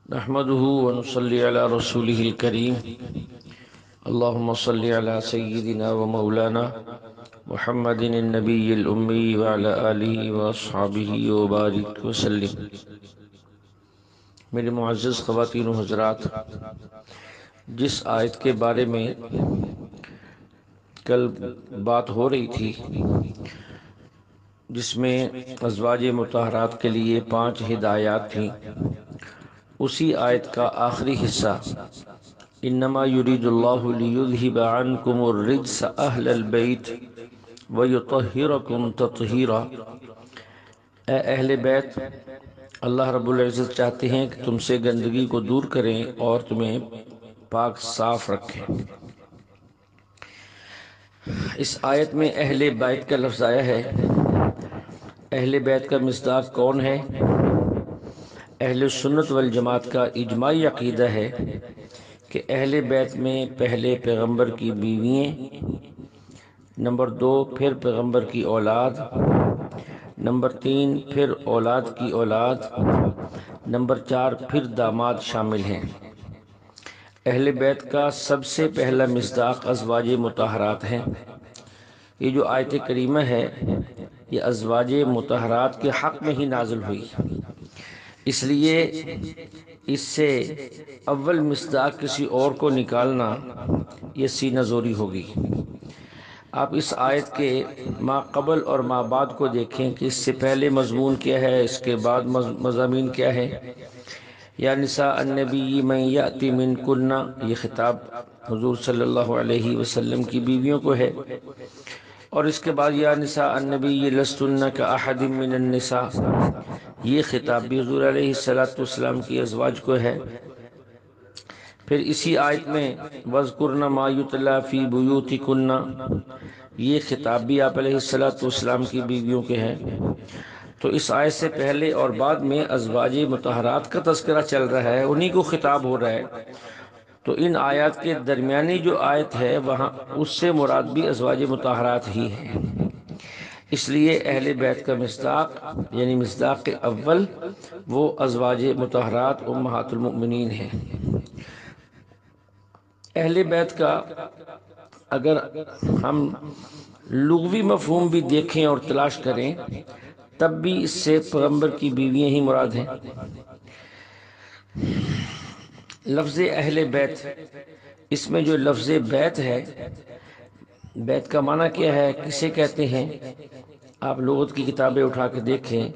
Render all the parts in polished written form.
نحمده ونصلي على رسوله الكريم اللهم صل على سيدنا ومولانا محمد النبي الأمي وعلى آله وأصحابه وبارك وسلم۔ میرے معزز خواتین و حضرات، جس آیت کے بارے میں کل بات ہو رہی تھی، جس میں ازواج مطہرات کے لیے 5 ہدایات تھیں، اسی آیت کا آخری حصہ انما یرید اللہ لیذہب عنکم الرجس اہل البیت ویطہرکم تطہیرا۔ اے اہل بیت، اللہ رب العزت چاہتے ہیں کہ تم سے گندگی کو دور کریں اور تمہیں پاک صاف رکھیں۔ اس آیت میں اہل بیت کا لفظ آیا ہے۔ اہل بیت کا مصداق کون ہے؟ اہل سنت والجماعت کا اجماعی عقیدہ ہے کہ اہل بیت میں پہلے پیغمبر کی بیوییں، نمبر 2 پھر پیغمبر کی اولاد، نمبر 3 پھر اولاد کی اولاد، نمبر 4 پھر داماد شامل ہیں۔ اہل بیت کا سب سے پہلا مصداق ازواج مطہرات ہیں۔ یہ جو آیت کریمہ ہے، یہ ازواج مطہرات کے حق میں ہی نازل ہوئی، اس لیے اس سے اول مصداق کسی اور کو نکالنا یہ سینہ زوری ہوگی۔ آپ اس آیت کے ما قبل اور ما بعد کو دیکھیں کہ اس سے پہلے مضمون کیا ہے، اس کے بعد مضامین کیا ہے۔ یا نساء النبی من یأتی منکن، یہ خطاب حضور صلی اللہ علیہ وسلم کی بیویوں کو ہے، اور اس کے بعد یا نساء النبی لستن کاحد من النساء، یہ خطاب بھی حضور علیہ السلام کی ازواج کو ہے۔ پھر اسی آیت میں وَاذْكُرْنَ مَا يُتْلَى فِي بُيُوتِكُنَّ، یہ خطاب بھی آپ علیہ السلام کی بیویوں کے ہیں۔ تو اس آیت سے پہلے اور بعد میں ازواج مطہرات کا تذکرہ چل رہا ہے، انہی کو خطاب ہو رہا ہے۔ تو ان آیات کے درمیانی جو آیت ہے وہاں اس سے مراد بھی ازواج مطہرات ہی ہیں۔ اس لیے اہل بیت کا مصداق یعنی مصداق اول وہ ازواج مطہرات امہات المؤمنین ہیں۔ اہل بیت کا اگر ہم لغوی مفہوم بھی دیکھیں اور تلاش کریں، تب بھی اس سے پیغمبر کی بیویاں ہی مراد ہیں۔ لفظ اہل بیت، اس میں جو لفظ بیت ہے، بیت کا معنی کیا ہے، کسے کہتے ہیں؟ آپ لغت کی کتابیں اٹھا کے دیکھیں،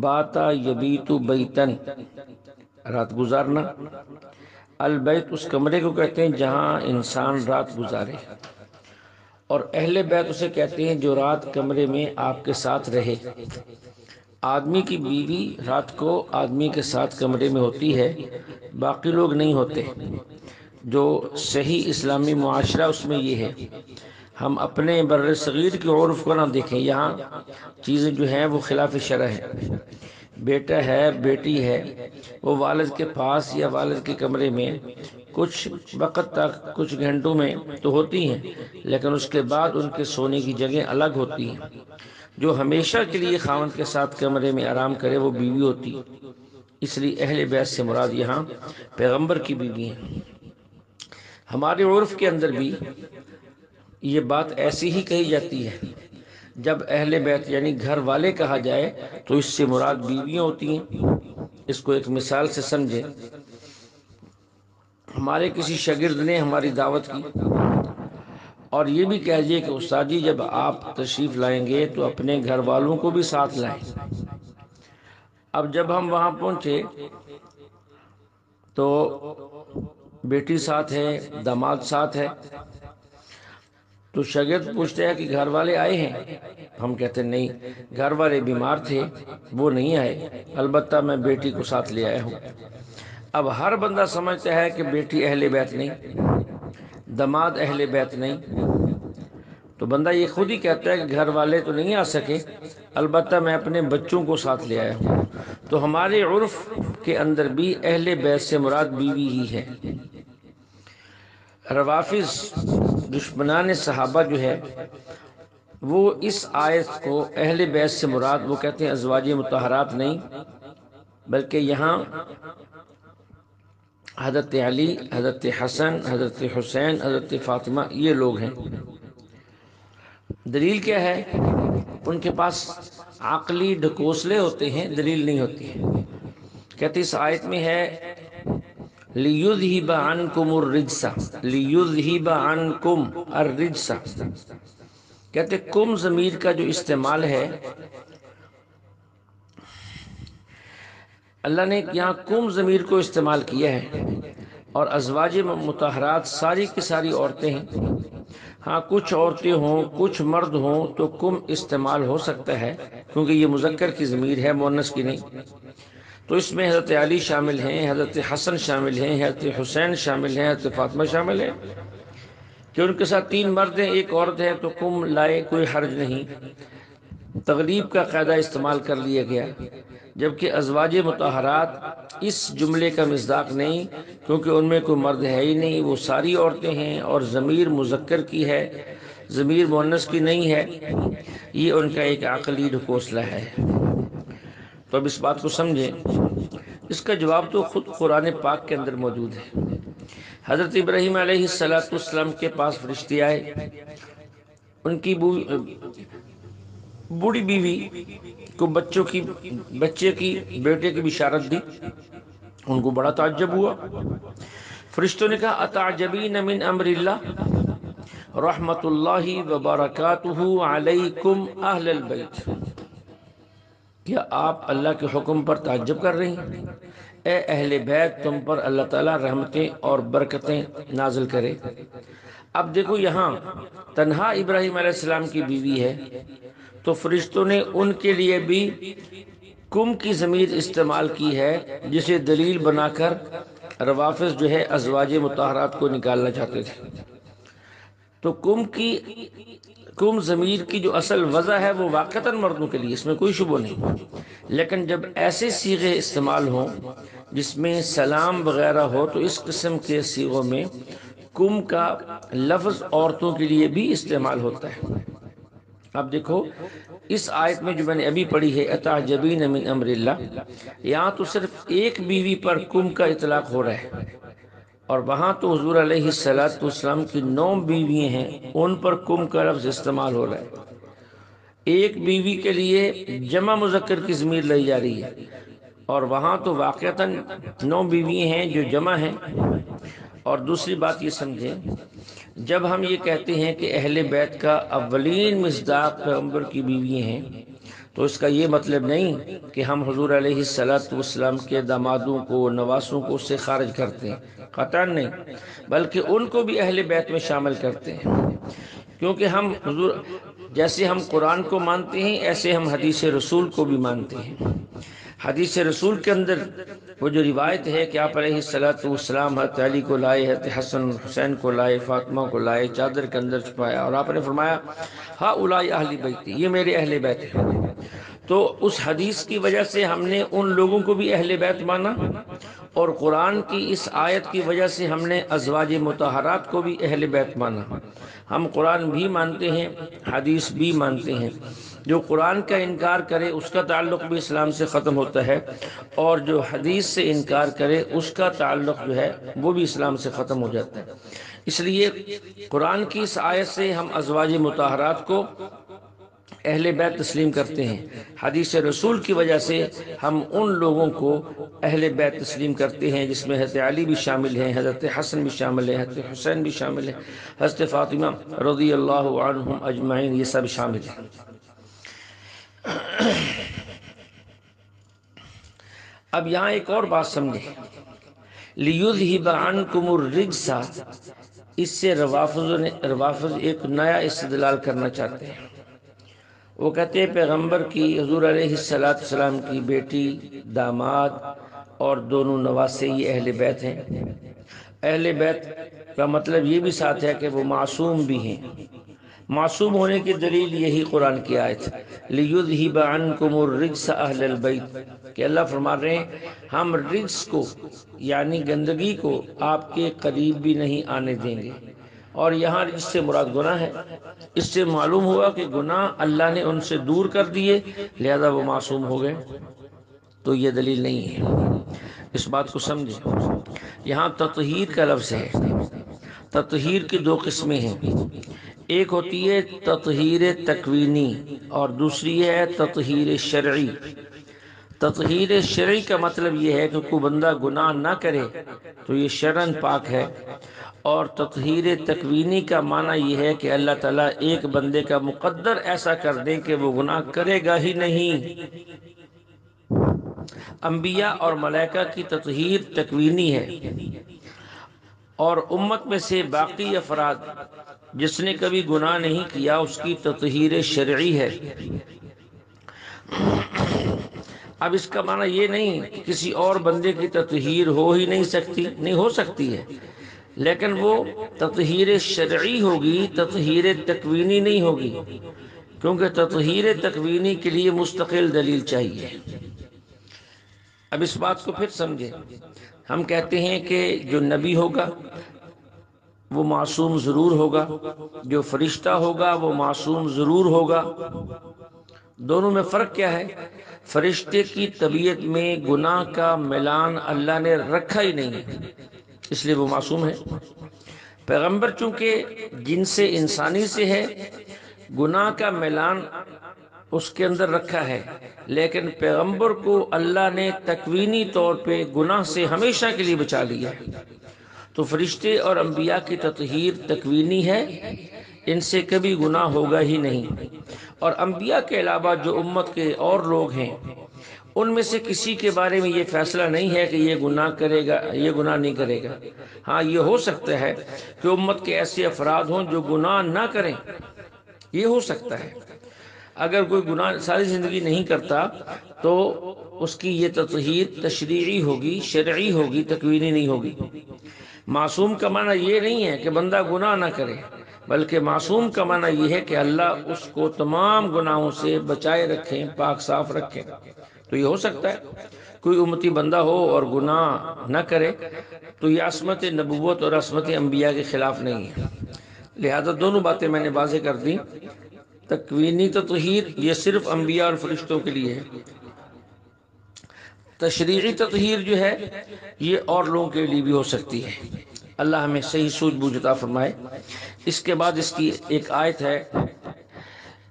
باتا یبیت بیتن، رات گزارنا۔ البیت اس کمرے کو کہتے ہیں جہاں انسان رات گزارے، اور اہل بیت اسے کہتے ہیں جو رات کمرے میں آپ کے ساتھ رہے۔ آدمی کی بیوی رات کو آدمی کے ساتھ کمرے میں ہوتی ہے، باقی لوگ نہیں ہوتے۔ جو صحیح اسلامی معاشرہ اس میں یہ ہے۔ ہم اپنے بر صغیر کے عرف کو نہ دیکھیں، یہاں چیزیں جو ہیں وہ خلاف شرع ہیں۔ بیٹا ہے، بیٹی ہے، وہ والد کے پاس یا والد کے کمرے میں کچھ وقت تک، کچھ گھنٹوں میں تو ہوتی ہیں، لیکن اس کے بعد ان کے سونے کی جگہ الگ ہوتی ہیں۔ جو ہمیشہ کے لیے خاوند کے ساتھ کمرے میں آرام کرے وہ بیوی ہوتی۔ اس لیے اہل بیت سے مراد یہاں پیغمبر کی بیوی ہیں۔ ہمارے عرف کے اندر بھی یہ بات ایسی ہی کہی جاتی ہے۔ جب اہل بیت یعنی گھر والے کہا جائے تو اس سے مراد بیویاں ہوتی ہیں۔ اس کو ایک مثال سے سمجھیں۔ ہمارے کسی شاگرد نے ہماری دعوت کی اور یہ بھی کہہ دیے کہ استاد جی جب آپ تشریف لائیں گے تو اپنے گھر والوں کو بھی ساتھ لائیں۔ اب جب ہم وہاں پہنچے تو بیٹی ساتھ ہے، داماد ساتھ ہے، تو شاگرد پوچھتے ہیں کہ گھر والے آئے ہیں؟ ہم کہتے ہیں نہیں، گھر والے بیمار تھے، وہ نہیں آئے، البتہ میں بیٹی کو ساتھ لے آیا ہوں۔ اب ہر بندہ سمجھتا ہے کہ بیٹی اہل بیت نہیں، داماد اہل بیت نہیں، تو بندہ یہ خود ہی کہتا ہے کہ گھر والے تو نہیں آ سکے، البتہ میں اپنے بچوں کو ساتھ لے آیا ہوں۔ تو ہمارے عرف کے اندر بھی اہل بیت سے مراد بیوی ہی ہے۔ روافض دشمنان صحابہ جو ہے وہ اس آیت کو اہل بیت سے مراد وہ کہتے ہیں ازواج مطہرات نہیں، بلکہ یہاں حضرت علی، حضرت حسن، حضرت حسین، حضرت فاطمہ، یہ لوگ ہیں۔ دلیل کیا ہے؟ ان کے پاس عقلی ڈھکوسلے ہوتے ہیں، دلیل نہیں ہوتی ہے۔ کہتے اس آیت میں ہے لِيُذْهِبَ عَنْكُمُ الرِّجْسَ، لِيُذْهِبَ عَنْكُمْ الرِّجْسَ۔ کہتے کم ضمیر کا جو استعمال ہے، اللہ نے یہاں کم ضمیر کو استعمال کیا ہے، اور ازواج مطہرات ساری کی ساری عورتیں ہیں۔ ہاں کچھ عورتیں ہوں، کچھ مرد ہوں تو کم استعمال ہو سکتا ہے، کیونکہ یہ مذکر کی ضمیر ہے، مؤنث کی نہیں۔ تو اس میں حضرت علی شامل ہیں، حضرت حسن شامل ہیں، حضرت حسین شامل ہیں، حضرت فاطمہ شامل ہیں، کہ ان کے ساتھ 3 مرد ہیں، 1 عورت ہے، تو کم لائے، کوئی حرج نہیں۔ تغلیب کا قاعدہ استعمال کر لیا گیا، جبکہ ازواج مطہرات اس جملے کا مصداق نہیں، کیونکہ ان میں کوئی مرد ہے ہی نہیں، وہ ساری عورتیں ہیں، اور ضمیر مذکر کی ہے، ضمیر مؤنث کی نہیں ہے۔ یہ ان کا ایک عقلی ڈھکوسلہ ہے۔ تو اب اس بات کو سمجھیں، اس کا جواب تو خود قرآن پاک کے اندر موجود ہے۔ حضرت ابراہیم علیہ السلام کے پاس فرشتے آئے، ان کی بوڑھی بیوی کو بچے کی بیٹے کی بشارت دی، ان کو بڑا تعجب ہوا۔ فرشتوں نے کہا اتعجبین من امر اللہ رحمت اللہ وبرکاتہ علیکم اہل البیت، کیا آپ اللہ کے حکم پر تعجب کر رہی ہیں؟ اے اہل بیت، تم پر اللہ تعالیٰ رحمتیں اور برکتیں نازل کرے۔ اب دیکھو یہاں تنہا ابراہیم علیہ السلام کی بیوی ہے، تو فرشتوں نے ان کے لیے بھی کم کی ضمیر استعمال کی ہے، جسے دلیل بنا کر روافض جو ہے ازواج مطہرات کو نکالنا چاہتے تھے۔ تو کم ضمیر کی جو اصل وضع ہے وہ واقعتاً مردوں کے لیے، اس میں کوئی شبہ نہیں، لیکن جب ایسے صیغے استعمال ہوں جس میں سلام وغیرہ ہو، تو اس قسم کے صیغوں میں کم کا لفظ عورتوں کے لیے بھی استعمال ہوتا ہے۔ اب دیکھو اس آیت میں جو میں نے ابھی پڑھی ہے اتعجبین من امر اللہ، یہاں تو صرف ایک بیوی پر کم کا اطلاق ہو رہا ہے، اور وہاں تو حضور علیہ السلام کی 9 بیویاں ہیں، ان پر کم کا لفظ استعمال ہو رہا ہے۔ ایک بیوی کے لیے جمع مذکر کی ضمیر لائی جا رہی ہے، اور وہاں تو واقعتاً 9 بیویاں ہیں جو جمع ہیں۔ اور دوسری بات یہ سمجھیں، جب ہم یہ کہتے ہیں کہ اہل بیت کا اولین مصداق پیغمبر کی بیویاں ہیں، تو اس کا یہ مطلب نہیں کہ ہم حضور علیہ السلام کے دامادوں کو، نواسوں کو اس سے خارج کرتے ہیں، قطعاً نہیں، بلکہ ان کو بھی اہل بیت میں شامل کرتے ہیں، کیونکہ ہم جیسے ہم قرآن کو مانتے ہیں، ایسے ہم حدیث رسول کو بھی مانتے ہیں۔ حدیث رسول کے اندر وہ جو روایت ہے کہ آپ علیہ السلام حضرت علی کو لائے، حضرت حسن حسین کو لائے، فاطمہ کو لائے، چادر کے اندر چھپایا، اور آپ نے فرمایا ہؤلاء اہل بیتی، یہ میرے اہل بیت ہیں۔ تو اس حدیث کی وجہ سے ہم نے ان لوگوں کو بھی اہل بیت مانا، اور قرآن کی اس آیت کی وجہ سے ہم نے ازواج مطہرات کو بھی اہل بیت مانا۔ ہم قرآن بھی مانتے ہیں، حدیث بھی مانتے ہیں۔ جو قرآن کا انکار کرے اس کا تعلق بھی اسلام سے ختم ہوتا ہے، اور جو حدیث سے انکار کرے اس کا تعلق جو ہے وہ بھی اسلام سے ختم ہو جاتا ہے۔ اس لیے قرآن کی اس آیت سے ہم ازواج مطہرات کو اہل بیت تسلیم کرتے ہیں، حدیث رسول کی وجہ سے ہم ان لوگوں کو اہل بیت تسلیم کرتے ہیں جس میں حضرت علی بھی شامل ہیں، حضرت حسن بھی شامل ہیں، حضرت حسین بھی شامل ہیں، حضرت فاطمہ رضی اللہ عنہم اجمعین، یہ سب شامل ہیں۔ اب یہاں ایک اور بات سمجھیں، لِيُذْهِبَ عَنْكُمُ الرِّجْسَ، اس سے روافض ایک نیا استدلال کرنا چاہتے ہیں۔ وہ کہتے ہیں پیغمبر کی، حضور علیہ السلام کی بیٹی، داماد اور دونوں نواسے یہ اہل بیت ہیں۔ اہل بیت کا مطلب یہ بھی ساتھ ہے کہ وہ معصوم بھی ہیں۔ معصوم ہونے کی دلیل یہی قرآن کی آیت لِيُذْهِبَ عَنْكُمُ الرِّجْسَ أَهْلَ الْبَيْتِ، کہ اللہ فرما رہے ہیں ہم رجس کو یعنی گندگی کو آپ کے قریب بھی نہیں آنے دیں گے۔ اور یہاں رجس سے مراد گناہ ہے۔ اس سے معلوم ہوا کہ گناہ اللہ نے ان سے دور کر دیے، لہذا وہ معصوم ہو گئے، تو یہ دلیل نہیں ہے۔ اس بات کو سمجھیں۔ یہاں تطہیر کا لفظ ہے۔ تطہیر کی دو قسمیں ہیں، ایک ہوتی ہے تطہیر تکوینی اور دوسری ہے تطہیر شرعی۔ تطہیر شرعی کا مطلب یہ ہے کہ کوئی بندہ گناہ نہ کرے تو یہ شرعاً پاک ہے، اور تطہیر تکوینی کا معنی یہ ہے کہ اللہ تعالیٰ ایک بندے کا مقدر ایسا کر دے کہ وہ گناہ کرے گا ہی نہیں۔ انبیاء اور ملائکہ کی تطہیر تکوینی ہے، اور امت میں سے باقی افراد جس نے کبھی گناہ نہیں کیا اس کی تطہیر شرعی ہے۔ اب اس کا معنی یہ نہیں کہ کسی اور بندے کی تطہیر ہو ہی نہیں سکتی، نہیں ہو سکتی ہے، لیکن وہ تطہیر شرعی ہوگی، تطہیر تکوینی نہیں ہوگی، کیونکہ تطہیر تکوینی کے لیے مستقل دلیل چاہیے۔ اب اس بات کو پھر سمجھیں۔ ہم کہتے ہیں کہ جو نبی ہوگا وہ معصوم ضرور ہوگا، جو فرشتہ ہوگا وہ معصوم ضرور ہوگا۔ دونوں میں فرق کیا ہے؟ فرشتے کی طبیعت میں گناہ کا ملان اللہ نے رکھا ہی نہیں ہے، اس لیے وہ معصوم ہے۔ پیغمبر چونکہ جن سے انسانی سے ہے، گناہ کا ملان اس کے اندر رکھا ہے، لیکن پیغمبر کو اللہ نے تکوینی طور پہ گناہ سے ہمیشہ کے لیے بچا لیا ہے۔ تو فرشتے اور انبیاء کی تطہیر تکوینی ہے، ان سے کبھی گناہ ہوگا ہی نہیں۔ اور انبیاء کے علاوہ جو امت کے اور لوگ ہیں ان میں سے کسی کے بارے میں یہ فیصلہ نہیں ہے کہ یہ گناہ کرے گا، یہ گناہ نہیں کرے گا۔ ہاں یہ ہو سکتا ہے کہ امت کے ایسے افراد ہوں جو گناہ نہ کریں، یہ ہو سکتا ہے۔ اگر کوئی گناہ ساری زندگی نہیں کرتا تو اس کی یہ تطہیر تشریعی ہوگی، شرعی ہوگی، تکوینی نہیں ہوگی۔ معصوم کا معنی یہ نہیں ہے کہ بندہ گناہ نہ کرے، بلکہ معصوم کا معنی یہ ہے کہ اللہ اس کو تمام گناہوں سے بچائے رکھیں، پاک صاف رکھیں۔ تو یہ ہو سکتا ہے کوئی امتی بندہ ہو اور گناہ نہ کرے، تو یہ عصمت نبوت اور عصمت انبیاء کے خلاف نہیں ہے۔ لہذا دونوں باتیں میں نے واضح کر دی۔ تکوینی تطہیر یہ صرف انبیاء اور فرشتوں کے لیے ہے، تشریعی تطہیر جو ہے یہ اور لوگوں کے لیے بھی ہو سکتی ہے۔ اللہ ہمیں صحیح سوجھ بوجھ عطا فرمائے۔ اس کے بعد اس کی ایک آیت ہے،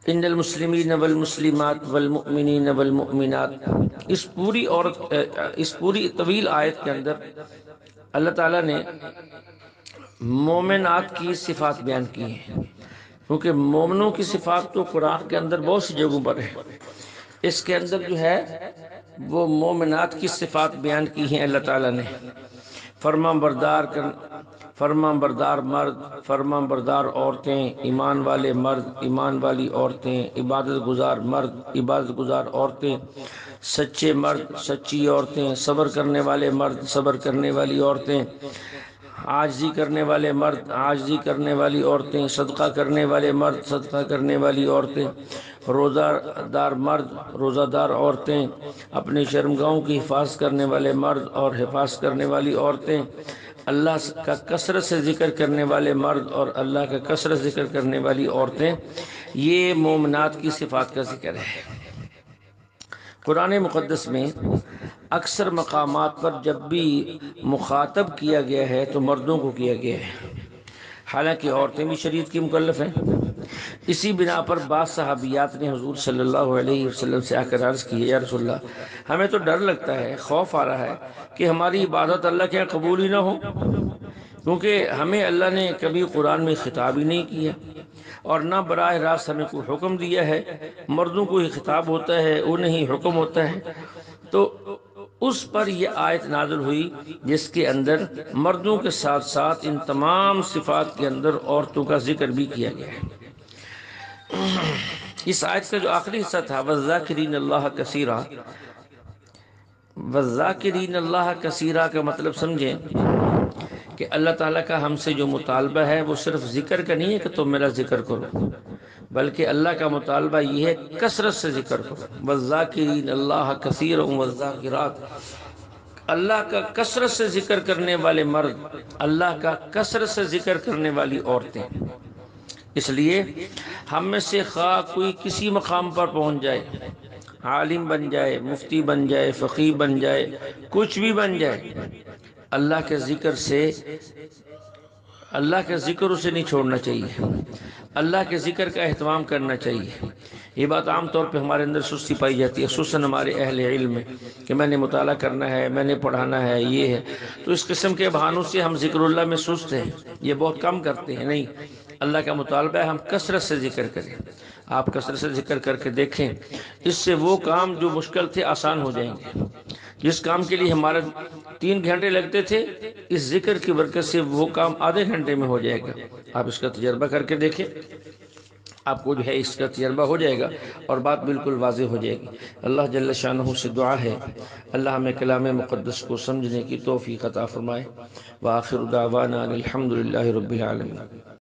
ان المسلمین والمسلمات والمؤمنین والمؤمنات۔ اس پوری طویل آیت کے اندر اللہ تعالیٰ نے مومنات کی صفات بیان کی ہیں، کیونکہ مومنوں کی صفات تو قرآن کے اندر بہت سی جگہوں پر ہے۔ اس کے اندر جو ہے وہ مومنات کی صفات بیان کی ہیں اللہ تعالیٰ نے۔ فرمان بردار مرد، فرمان بردار عورتیں، ایمان والے مرد، ایمان والی عورتیں، عبادت گزار مرد، عبادت گزار عورتیں، سچے مرد، سچی عورتیں، صبر کرنے والے مرد، صبر کرنے والی عورتیں، عاجزی کرنے والے مرد، عاجزی کرنے والی عورتیں، صدقہ کرنے والے مرد، صدقہ کرنے والی عورتیں، روزہ دار مرد، روزہ دار عورتیں، اپنی شرمگاہوں کی حفاظت کرنے والے مرد اور حفاظت کرنے والی عورتیں، اللہ کا کثرت سے ذکر کرنے والے مرد اور اللہ کا کثرت ذکر کرنے والی عورتیں، یہ مومنات کی صفات کا ذکر ہے۔ قرآن مقدس میں اکثر مقامات پر جب بھی مخاطب کیا گیا ہے تو مردوں کو کیا گیا ہے، حالانکہ عورتیں بھی شریعت کی مکلف ہیں۔ اسی بنا پر بعض صحابیات نے حضور صلی اللہ علیہ وسلم سے آ کر عرض کی، یا رسول اللہ ہمیں تو ڈر لگتا ہے، خوف آ رہا ہے کہ ہماری عبادت اللہ کے قبول ہی نہ ہو، کیونکہ ہمیں اللہ نے کبھی قرآن میں خطاب ہی نہیں کیا اور نہ براہ راست ہمیں کوئی حکم دیا ہے، مردوں کو ہی خطاب ہوتا ہے، انہیں ہی حکم ہوتا ہے۔ تو اس پر یہ آیت نازل ہوئی جس کے اندر مردوں کے ساتھ ساتھ ان تمام صفات کے اندر عورتوں کا ذکر بھی کیا گیا ہے۔ اس آیت کا جو آخری حصہ تھا وَالذَّاكِرِينَ اللَّهَ كَثِيرًا، وَالذَّاكِرِينَ اللَّهَ كَثِيرًا کا مطلب سمجھیں کہ اللہ تعالیٰ کا ہم سے جو مطالبہ ہے وہ صرف ذکر کا نہیں ہے کہ تم میرا ذکر کرو، بلکہ اللہ کا مطالبہ یہ ہے کثرت سے ذکر کرو۔ وَالذَّاكِرِينَ اللَّهَ كَثِيرًا وَالذَّاكِرَاتِ، اللہ کا کثرت سے ذکر کرنے والے مرد، اللہ کا کثرت سے ذکر کرنے والی عورتیں۔ اس لیے ہم میں سے خواہ کوئی کسی مقام پر پہنچ جائے، عالم بن جائے، مفتی بن جائے، فقیہ بن جائے، کچھ بھی بن جائے، اللہ کے ذکر سے، اللہ کا ذکر اسے نہیں چھوڑنا چاہیے، اللہ کے ذکر کا اہتمام کرنا چاہیے۔ یہ بات عام طور پہ ہمارے اندر سستی پائی جاتی ہے، خصوصاً ہمارے اہل علم میں، کہ میں نے مطالعہ کرنا ہے، میں نے پڑھانا ہے، یہ ہے، تو اس قسم کے بہانوں سے ہم ذکر اللہ میں سست ہیں، یہ بہت کم کرتے ہیں۔ نہیں، اللہ کا مطالبہ ہے ہم کثرت سے ذکر کریں۔ آپ کثرت سے ذکر کر کے دیکھیں، اس سے وہ کام جو مشکل تھے آسان ہو جائیں گے۔ جس کام کے لیے ہمارا 3 گھنٹے لگتے تھے، اس ذکر کی برکت سے وہ کام آدھے گھنٹے میں ہو جائے گا۔ آپ اس کا تجربہ کر کے دیکھیں، آپ کو جو ہے اس کا تجربہ ہو جائے گا اور بات بالکل واضح ہو جائے گی۔ اللہ جل شانہ سے دعا ہے اللہ ہمیں کلام مقدس کو سمجھنے کی توفیق عطا فرمائے۔ وآخر دعوانا الحمدللہ رب العالمین۔